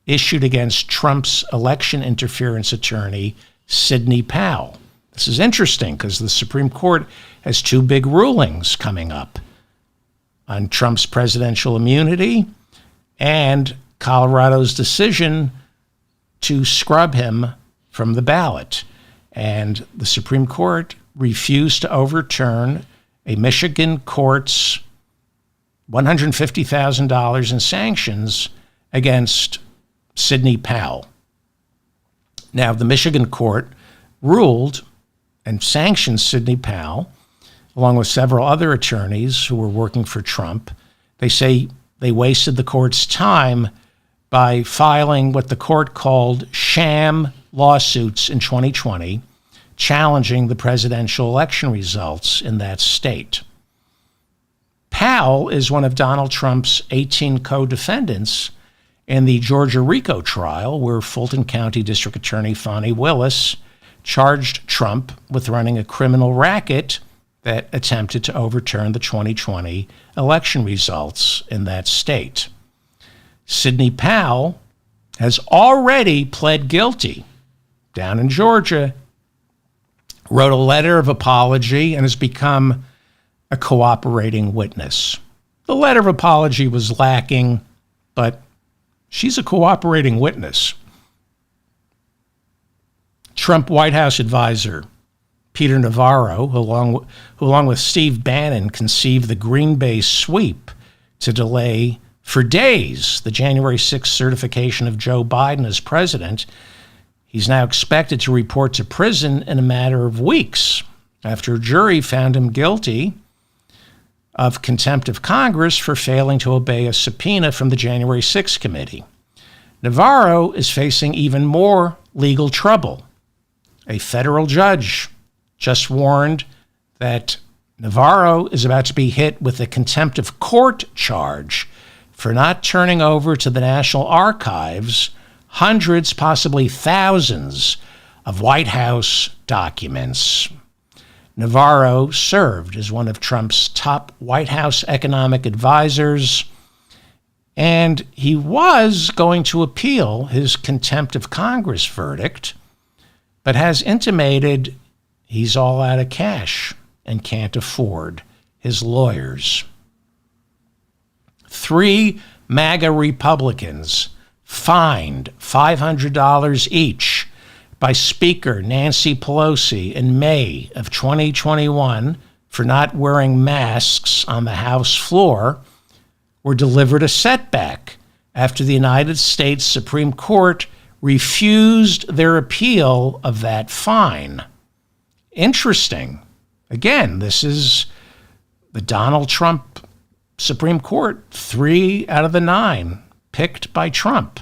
issued against Trump's election interference attorney, Sidney Powell. This is interesting because the Supreme Court has two big rulings coming up on Trump's presidential immunity and Colorado's decision to scrub him from the ballot. And the Supreme Court refused to overturn a Michigan court's $150,000 in sanctions against Sidney Powell. Now, the Michigan court ruled and sanctioned Sidney Powell, along with several other attorneys who were working for Trump. They say they wasted the court's time by filing what the court called sham lawsuits in 2020 challenging the presidential election results in that state. Powell is one of Donald Trump's 18 co-defendants in the Georgia RICO trial, where Fulton County District Attorney Fani Willis charged Trump with running a criminal racket that attempted to overturn the 2020 election results in that state. Sidney Powell has already pled guilty down in Georgia, wrote a letter of apology, and has become a cooperating witness. The letter of apology was lacking, but she's a cooperating witness. Trump White House advisor Peter Navarro, who along with Steve Bannon, conceived the Green Bay sweep to delay for days the January 6th certification of Joe Biden as president. He's now expected to report to prison in a matter of weeks after a jury found him guilty of contempt of Congress for failing to obey a subpoena from the January 6th committee. Navarro is facing even more legal trouble. A federal judge just warned that Navarro is about to be hit with a contempt of court charge for not turning over to the National Archives hundreds, possibly thousands, of White House documents. Navarro served as one of Trump's top White House economic advisors, and he was going to appeal his contempt of Congress verdict, but has intimated he's all out of cash and can't afford his lawyers. 3 MAGA Republicans fined $500 each by Speaker Nancy Pelosi in May of 2021 for not wearing masks on the House floor were delivered a setback after the United States Supreme Court refused their appeal of that fine. Interesting. Again, this is the Donald Trump Supreme Court, 3 out of the 9 picked by Trump.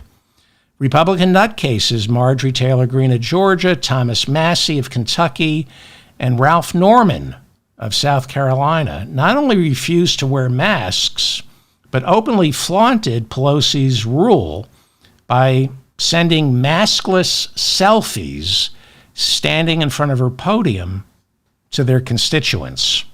Republican nutcases Marjorie Taylor Greene of Georgia, Thomas Massie of Kentucky, and Ralph Norman of South Carolina not only refused to wear masks, but openly flaunted Pelosi's rule by sending maskless selfies standing in front of her podium to their constituents.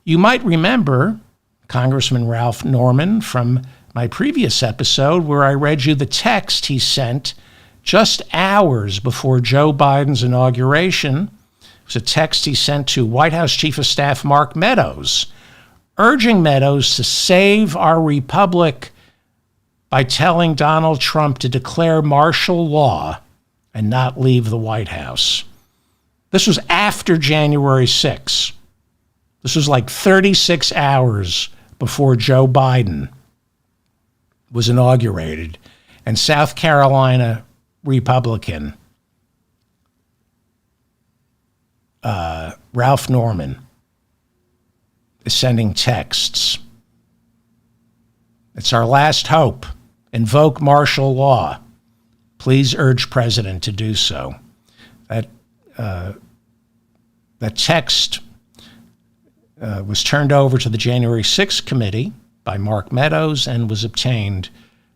You might remember Congressman Ralph Norman from my previous episode where I read you the text he sent just hours before Joe Biden's inauguration. It was a text he sent to White House Chief of Staff Mark Meadows, urging Meadows to save our republic by telling Donald Trump to declare martial law and not leave the White House. This was after January 6th. This was like 36 hours before Joe Biden was inaugurated, and South Carolina Republican Ralph Norman is sending texts. It's our last hope. Invoke martial law. Please urge President to do so. That text was turned over to the January 6th committee by Mark Meadows and was obtained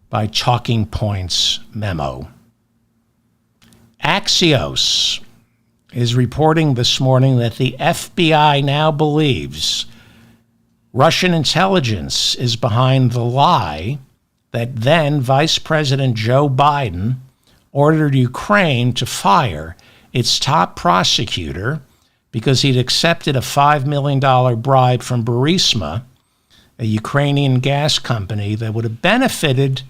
by Talking Points memo. Axios is reporting this morning that the FBI now believes Russian intelligence is behind the lie that then Vice President Joe Biden ordered Ukraine to fire its top prosecutor because he'd accepted a $5 million bribe from Burisma, a Ukrainian gas company that would have benefited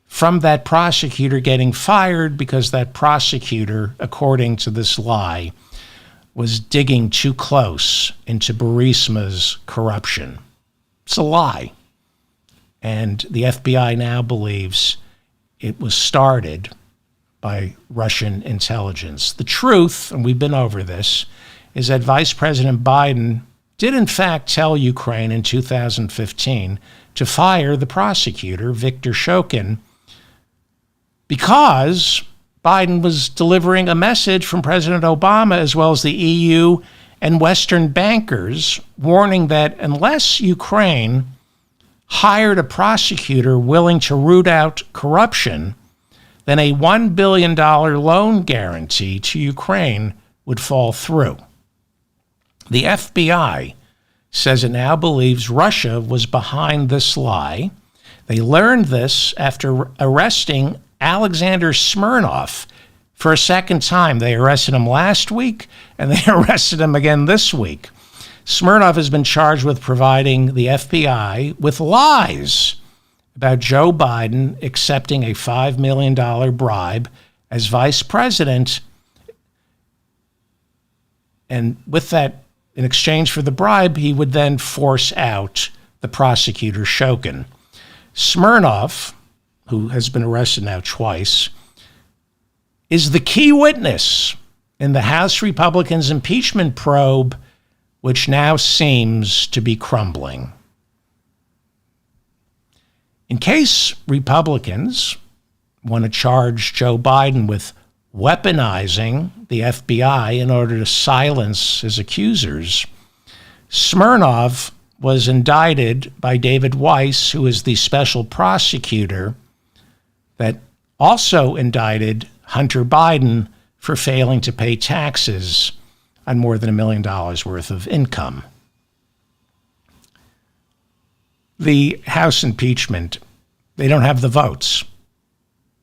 from that prosecutor getting fired because that prosecutor, according to this lie, was digging too close into Burisma's corruption. It's a lie. And the FBI now believes it was started by Russian intelligence. The truth, and we've been over this, is that Vice President Biden did in fact tell Ukraine in 2015 to fire the prosecutor, Viktor Shokin, because Biden was delivering a message from President Obama, as well as the EU and Western bankers, warning that unless Ukraine hired a prosecutor willing to root out corruption, then a $1 billion loan guarantee to Ukraine would fall through. The FBI says it now believes Russia was behind this lie. They learned this after arresting Alexander Smirnov for a second time. They arrested him last week, and they arrested him again this week. Smirnov has been charged with providing the FBI with lies about Joe Biden accepting a $5 million bribe as vice president. And with that, in exchange for the bribe, he would then force out the prosecutor, Shokin. Smirnov, who has been arrested now twice, is the key witness in the House Republicans' impeachment probe, which now seems to be crumbling. In case Republicans want to charge Joe Biden with weaponizing the FBI in order to silence his accusers, Smirnov was indicted by David Weiss, who is the special prosecutor that also indicted Hunter Biden for failing to pay taxes on more than $1 million worth of income. The House impeachment, they don't have the votes.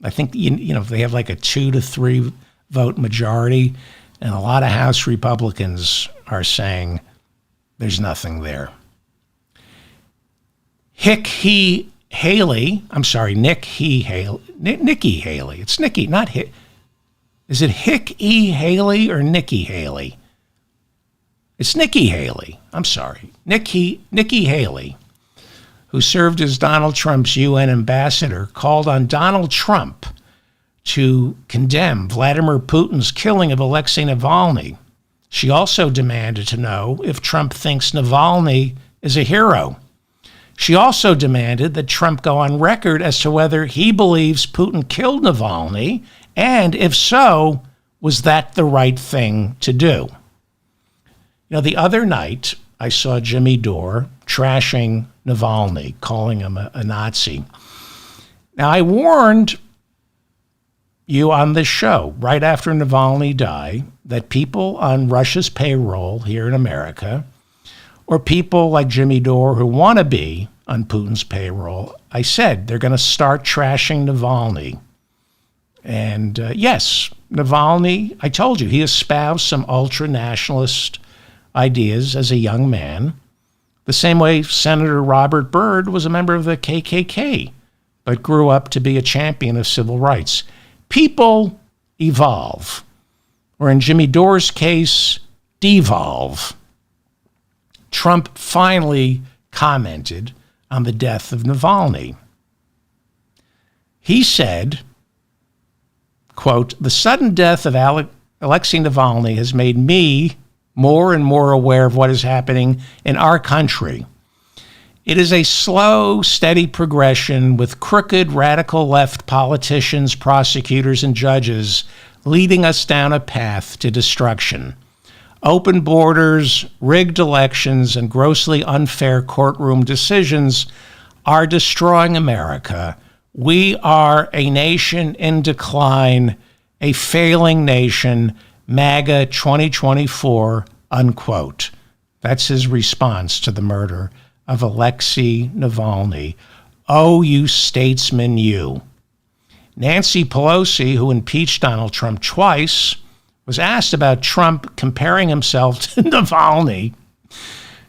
I think, they have like a 2 to 3 vote majority, and a lot of House Republicans are saying there's nothing there. Nikki Haley. It's Nikki, not Hick. Is it Nikki Haley or Nikki Haley? It's Nikki Haley. I'm sorry. Nikki Haley, who served as Donald Trump's UN ambassador, called on Donald Trump to condemn Vladimir Putin's killing of Alexei Navalny. She also demanded to know if Trump thinks Navalny is a hero. She also demanded that Trump go on record as to whether he believes Putin killed Navalny, and if so, was that the right thing to do? The other night, I saw Jimmy Dore trashing Navalny, calling him a Nazi. Now, I warned you on this show right after Navalny died that people on Russia's payroll here in America, or people like Jimmy Dore who want to be on Putin's payroll, I said they're going to start trashing Navalny. And yes, Navalny, I told you, he espoused some ultra-nationalist ideas as a young man, the same way Senator Robert Byrd was a member of the KKK, but grew up to be a champion of civil rights. People evolve, or in Jimmy Dore's case, devolve. Trump finally commented on the death of Navalny. He said, quote, "The sudden death of Alexei Navalny has made me more and more aware of what is happening in our country. It is a slow, steady progression with crooked, radical left politicians, prosecutors, and judges leading us down a path to destruction. Open borders, rigged elections, and grossly unfair courtroom decisions are destroying America. We are a nation in decline, a failing nation, MAGA 2024, unquote." That's his response to the murder of Alexei Navalny. Oh, you statesman, you. Nancy Pelosi, who impeached Donald Trump twice, was asked about Trump comparing himself to Navalny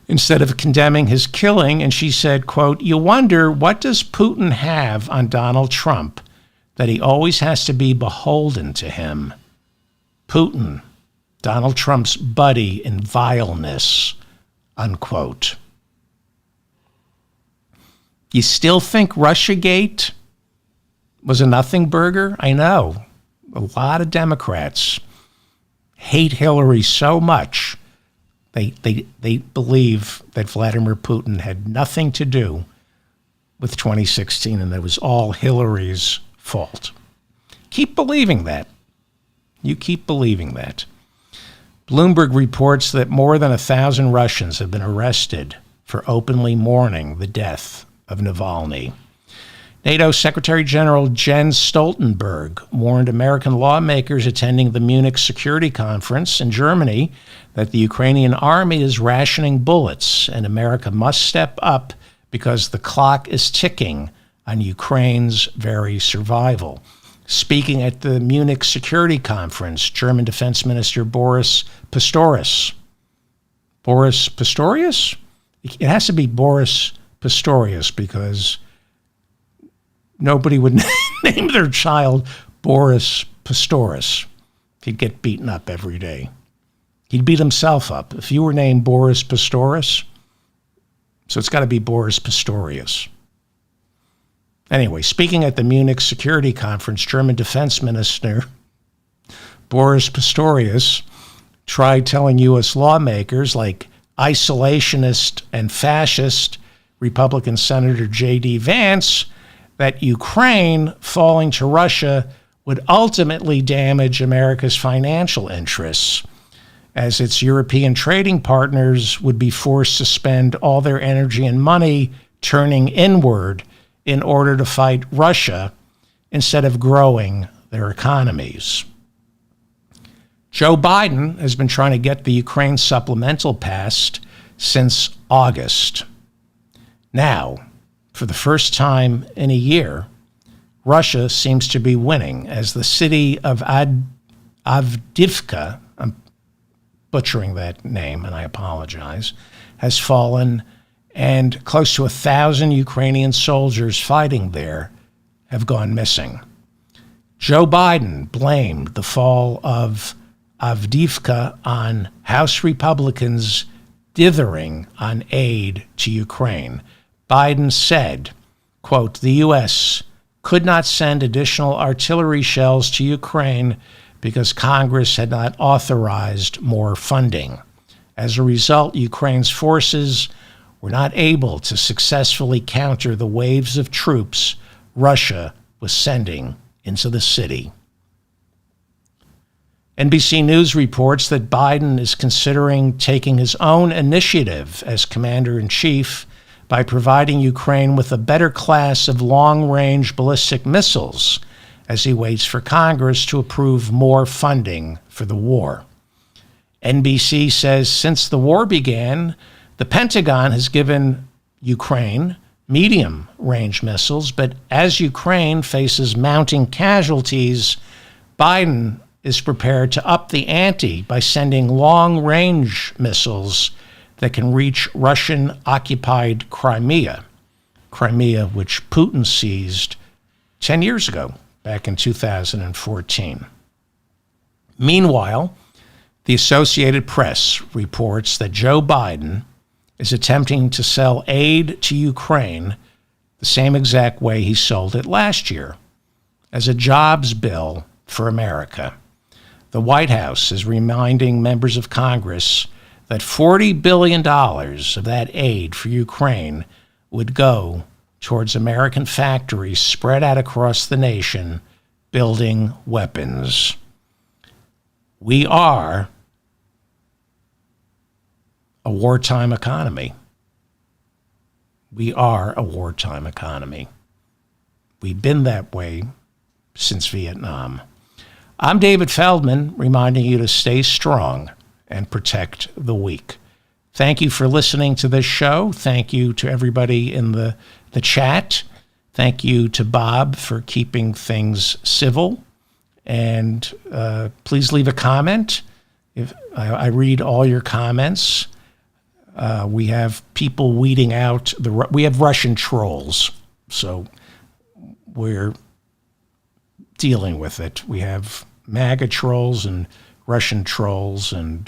instead of condemning his killing, and she said, quote, "You wonder, what does Putin have on Donald Trump that he always has to be beholden to him? Putin, Donald Trump's buddy in vileness," unquote. You still think Russiagate was a nothing burger? I know. A lot of Democrats hate Hillary so much, they believe that Vladimir Putin had nothing to do with 2016 and that it was all Hillary's fault. Keep believing that. You keep believing that. Bloomberg reports that more than 1,000 Russians have been arrested for openly mourning the death of Navalny. NATO Secretary General Jens Stoltenberg warned American lawmakers attending the Munich Security Conference in Germany that the Ukrainian army is rationing bullets and America must step up because the clock is ticking on Ukraine's very survival. Speaking at the Munich Security Conference, German Defense Minister Boris Pistorius. Boris Pistorius? It has to be Boris Pistorius because nobody would name their child Boris Pistorius. He'd get beaten up every day. He'd beat himself up. If you were named Boris Pistorius, so it's got to be Boris Pistorius. Anyway, speaking at the Munich Security Conference, German Defense Minister Boris Pistorius tried telling U.S. lawmakers like isolationist and fascist Republican Senator J.D. Vance that Ukraine falling to Russia would ultimately damage America's financial interests, as its European trading partners would be forced to spend all their energy and money turning inward in order to fight Russia instead of growing their economies. Joe Biden has been trying to get the Ukraine supplemental passed since August. Now, for the first time in a year, Russia seems to be winning as the city of Avdiivka, I'm butchering that name and I apologize, has fallen, and close to 1,000 Ukrainian soldiers fighting there have gone missing. Joe Biden blamed the fall of Avdiivka on House Republicans dithering on aid to Ukraine. Biden said, quote, "The U.S. could not send additional artillery shells to Ukraine because Congress had not authorized more funding. As a result, Ukraine's forces were not able to successfully counter the waves of troops Russia was sending into the city." NBC News reports that Biden is considering taking his own initiative as commander-in-chief by providing Ukraine with a better class of long-range ballistic missiles as he waits for Congress to approve more funding for the war. NBC says since the war began, the Pentagon has given Ukraine medium-range missiles, but as Ukraine faces mounting casualties, Biden is prepared to up the ante by sending long-range missiles that can reach Russian-occupied Crimea, which Putin seized 10 years ago, back in 2014. Meanwhile, the Associated Press reports that Joe Biden is attempting to sell aid to Ukraine the same exact way he sold it last year, as a jobs bill for America. The White House is reminding members of Congress that $40 billion of that aid for Ukraine would go towards American factories spread out across the nation building weapons. We are a wartime economy. We are a wartime economy. We've been that way since Vietnam. I'm David Feldman, reminding you to stay strong and protect the weak. Thank you for listening to this show. Thank you to everybody in the chat. Thank you to Bob for keeping things civil. And please leave a comment. If I read all your comments. We have people weeding out we have Russian trolls, so we're dealing with it. We have MAGA trolls and Russian trolls, and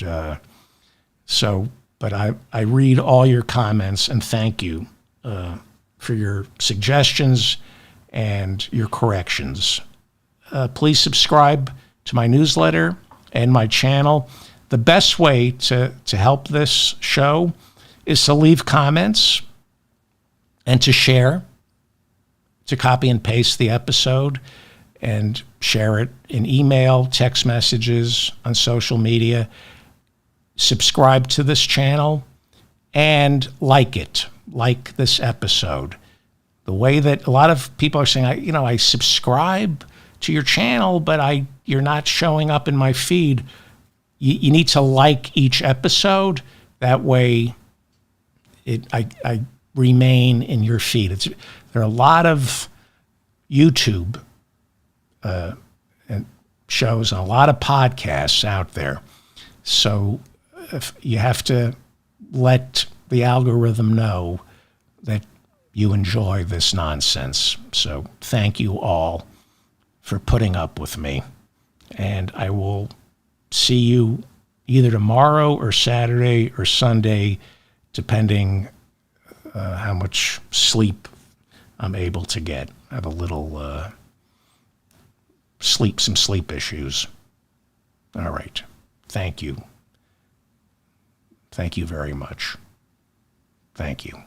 but I read all your comments and thank you for your suggestions and your corrections. Please subscribe to my newsletter and my channel. The best way to help this show is to leave comments and to share, to copy and paste the episode, and share it in email, text messages, on social media. Subscribe to this channel and like it. Like this episode. The way that a lot of people are saying, I subscribe to your channel, but you're not showing up in my feed. You need to like each episode. That way I remain in your feed. There are a lot of YouTube and shows and a lot of podcasts out there. So if you have to let the algorithm know that you enjoy this nonsense. So thank you all for putting up with me. And I will see you either tomorrow or Saturday or Sunday, depending how much sleep I'm able to get. I have a little some sleep issues. All right. Thank you. Thank you very much. Thank you.